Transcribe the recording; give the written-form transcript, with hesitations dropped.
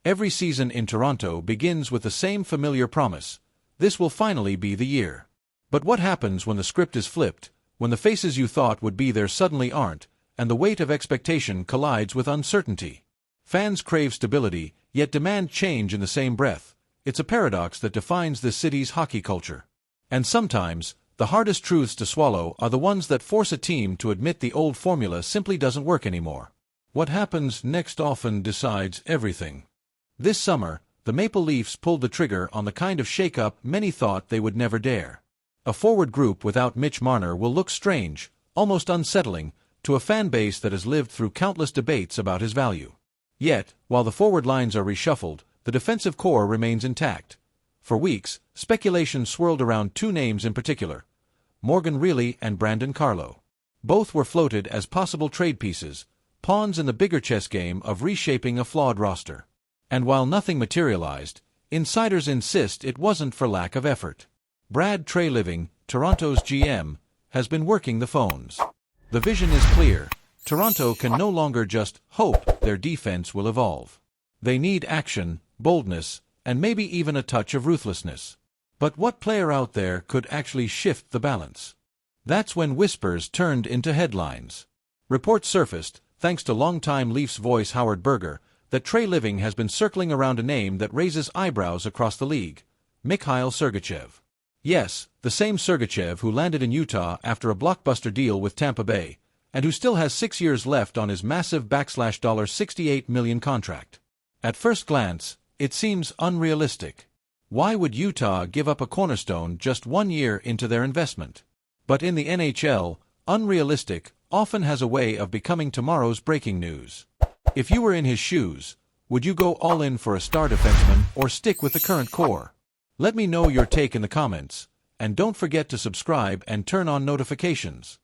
Every season in Toronto begins with the same familiar promise: this will finally be the year. But what happens when the script is flipped, when the faces you thought would be there suddenly aren't, and the weight of expectation collides with uncertainty? Fans crave stability, yet demand change in the same breath. It's a paradox that defines this city's hockey culture. And sometimes, the hardest truths to swallow are the ones that force a team to admit the old formula simply doesn't work anymore. What happens next often decides everything. This summer, the Maple Leafs pulled the trigger on the kind of shakeup many thought they would never dare. A forward group without Mitch Marner will look strange, almost unsettling, to a fan base that has lived through countless debates about his value. Yet, while the forward lines are reshuffled, the defensive core remains intact. For weeks, speculation swirled around two names in particular: Morgan Rielly and Brandon Carlo. Both were floated as possible trade pieces, pawns in the bigger chess game of reshaping a flawed roster. And while nothing materialized, insiders insist it wasn't for lack of effort. Brad Treliving, Toronto's GM, has been working the phones. The vision is clear. Toronto can no longer just hope their defense will evolve. They need action, boldness, and maybe even a touch of ruthlessness. But what player out there could actually shift the balance? That's when whispers turned into headlines. Reports surfaced, thanks to longtime Leafs voice Howard Berger, that Treliving has been circling around a name that raises eyebrows across the league: Mikhail Sergachev. Yes, the same Sergachev who landed in Utah after a blockbuster deal with Tampa Bay, and who still has 6 years left on his massive $68 million contract. At first glance, it seems unrealistic. Why would Utah give up a cornerstone just 1 year into their investment? But in the NHL, unrealistic often has a way of becoming tomorrow's breaking news. If you were in his shoes, would you go all in for a star defenseman or stick with the current core? Let me know your take in the comments, and don't forget to subscribe and turn on notifications.